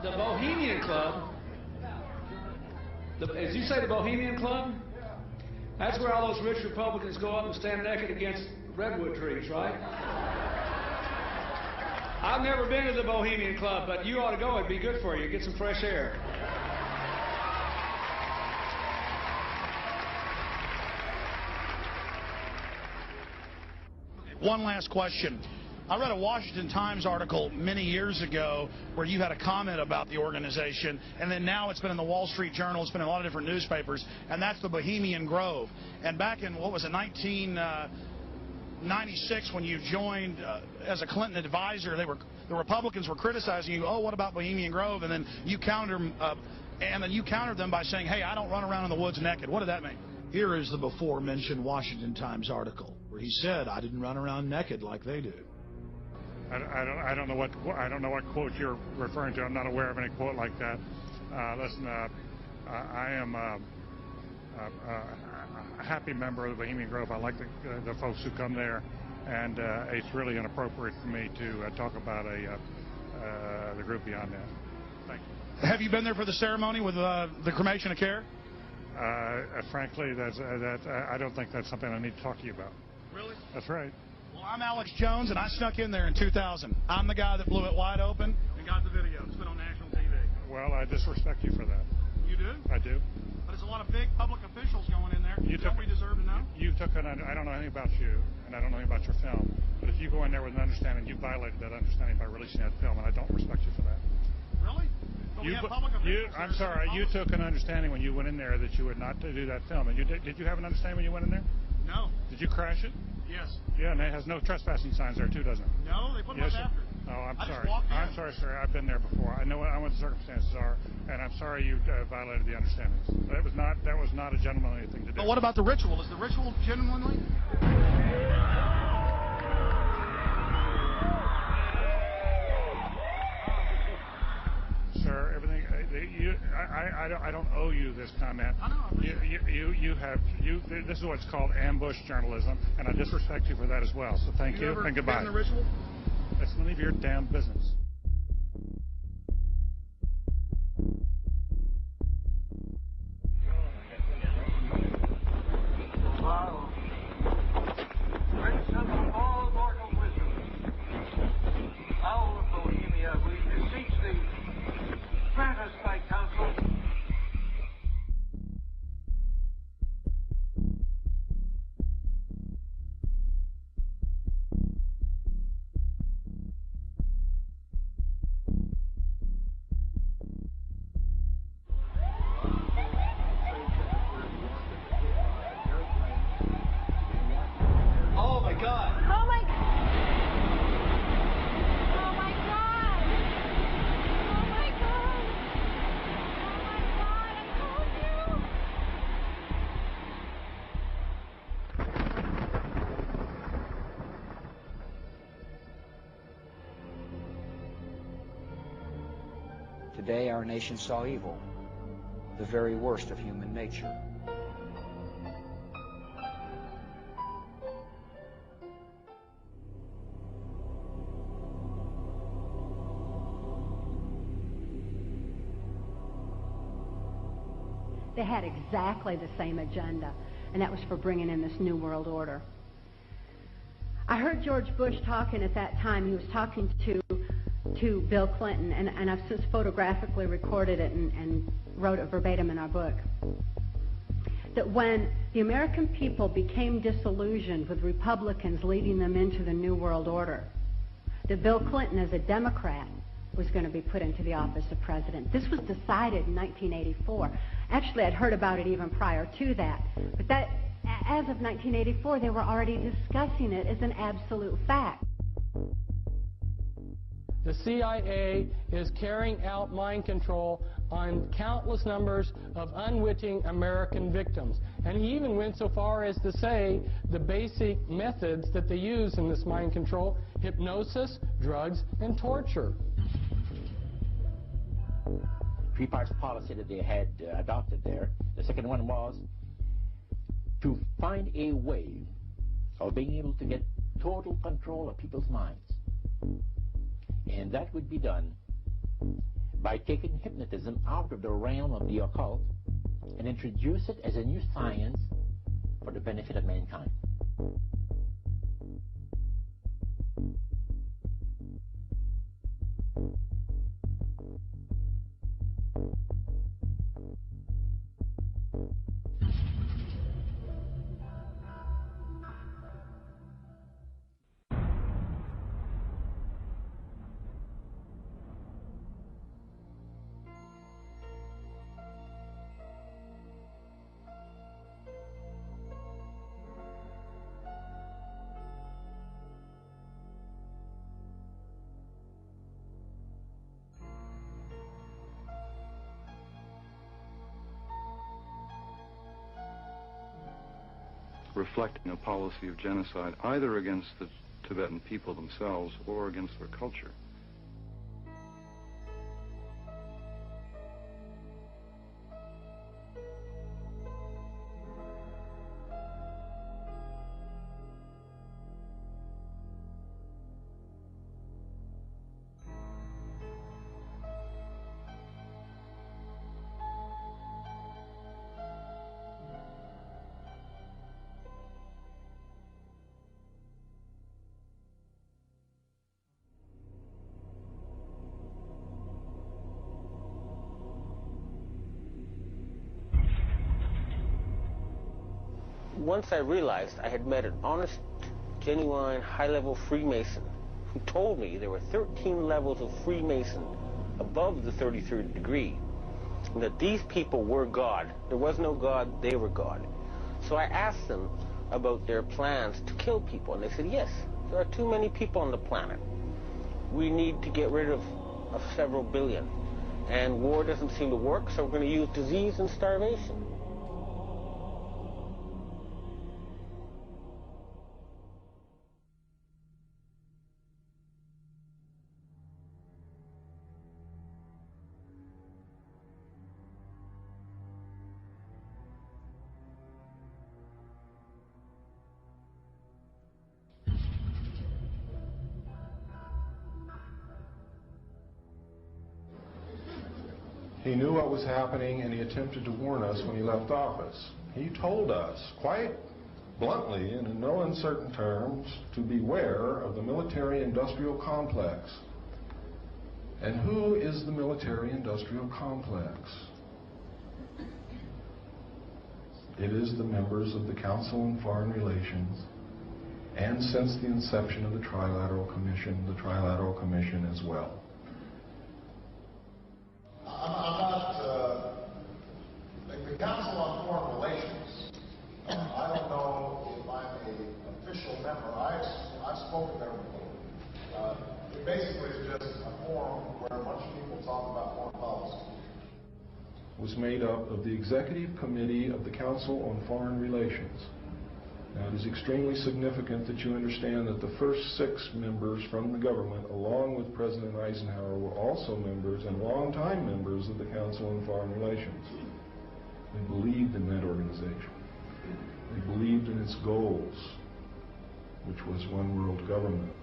The Bohemian Club? As you say, the Bohemian Club? That's where all those rich Republicans go up and stand naked against redwood trees, right? I've never been to the Bohemian Club, but you ought to go. It'd be good for you. Get some fresh air. One last question. I read a Washington Times article many years ago where you had a comment about the organization, and then now it's been in the Wall Street Journal, it's been in a lot of different newspapers, and that's the Bohemian Grove. And back in, what was it, 1996, when you joined as a Clinton advisor, the Republicans were criticizing you, oh, what about Bohemian Grove? And then you countered them by saying, hey, I don't run around in the woods naked. What did that mean? Here is the before-mentioned Washington Times article where he said, I didn't run around naked like they do. I don't know what quote you're referring to. I'm not aware of any quote like that. Listen, I am a happy member of the Bohemian Grove. I like the folks who come there, and it's really inappropriate for me to talk about the group beyond that. Thank you. Have you been there for the ceremony with the cremation of care? Frankly, I don't think that's something I need to talk to you about. Really? That's right. Well, I'm Alex Jones, and I snuck in there in 2000. I'm the guy that blew it wide open and got the video. It's been on national TV. Well, I disrespect you for that. You do? I do. But there's a lot of big public officials going in there. Don't we deserve to know? I don't know anything about you, and I don't know anything about your film. But if you go in there with an understanding, you violated that understanding by releasing that film, and I don't respect you for that. Really? But we have public officials. I'm sorry. You took an understanding when you went in there that you would not do that film. And did you have an understanding when you went in there? No. Did you crash it? Yes. Yeah, and it has no trespassing signs there, too, doesn't it? No, they put them up after. Oh, I'm sorry. I'm sorry, sir. I've been there before. I know what the circumstances are, and I'm sorry you violated the understandings. That was not a gentlemanly thing to do. But what about the ritual? Is the ritual genuinely? Sir, everything. I don't owe you this comment. I know. This is what's called ambush journalism, and I disrespect you for that as well. So thank you and goodbye. The ritual? That's none of your damn business. Wow. Prince of all mortal wisdom, owl of Bohemia, we beseech thee, grant us thy counsel. Oh, my God. Oh, my God. Oh, my God. Oh, my God. Oh, my God. I told you. Today our nation saw evil, the very worst of human nature. They had exactly the same agenda, and that was for bringing in this New World Order. I heard George Bush talking at that time. He was talking to Bill Clinton, and I've since photographically recorded it and wrote it verbatim in our book, that when the American people became disillusioned with Republicans leading them into the New World Order, that Bill Clinton, as a Democrat, was going to be put into the office of president. This was decided in 1984. Actually, I'd heard about it even prior to that. But that, as of 1984, they were already discussing it as an absolute fact. The CIA is carrying out mind control on countless numbers of unwitting American victims. And he even went so far as to say the basic methods that they use in this mind control: hypnosis, drugs, and torture. Three parts policy that they had adopted there. The second one was to find a way of being able to get total control of people's minds. And that would be done by taking hypnotism out of the realm of the occult and introduce it as a new science for the benefit of mankind. Reflecting a policy of genocide either against the Tibetan people themselves or against their culture. Once I realized I had met an honest, genuine, high-level Freemason who told me there were 13 levels of Freemason above the 33rd degree, and that these people were God. There was no God, they were God. So I asked them about their plans to kill people, and they said, yes, there are too many people on the planet. We need to get rid of several billion, and war doesn't seem to work, so we're going to use disease and starvation. He knew what was happening, and he attempted to warn us when he left office. He told us, quite bluntly and in no uncertain terms, to beware of the military-industrial complex. And who is the military-industrial complex? It is the members of the Council on Foreign Relations, and since the inception of the Trilateral Commission as well. The Council on Foreign Relations, I don't know if I'm an official member. I've spoken there before. It basically is just a forum where a bunch of people talk about foreign policy. Was made up of the Executive Committee of the Council on Foreign Relations. Now, it is extremely significant that you understand that the first 6 members from the government, along with President Eisenhower, were also members and longtime members of the Council on Foreign Relations. They believed in that organization. They believed in its goals, which was one world government.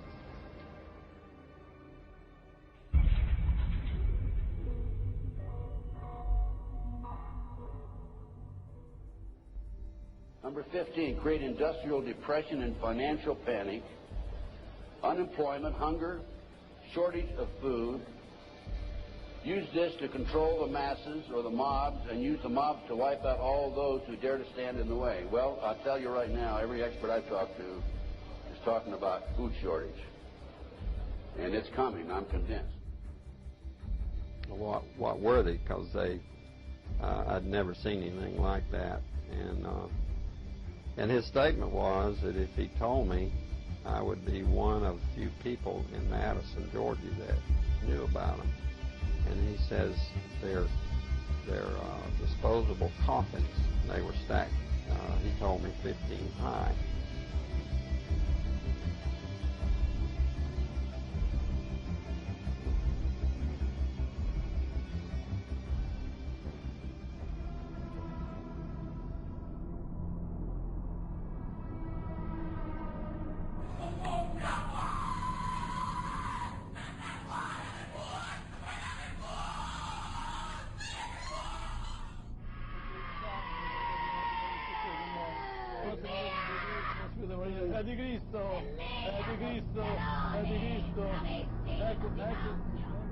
Number 15, create industrial depression and financial panic, unemployment, hunger, shortage of food. Use this to control the masses or the mobs, and use the mobs to wipe out all those who dare to stand in the way. Well, I'll tell you right now, every expert I've talked to is talking about food shortage. And it's coming, I'm convinced. What were they? Because I'd never seen anything like that. And his statement was that if he told me, I would be one of few people in Madison, Georgia that knew about them. And he says they're disposable coffins. They were stacked, he told me, 15 high. Scusa Maria, è di Cristo, è di Cristo, è di Cristo. Ecco, ecco.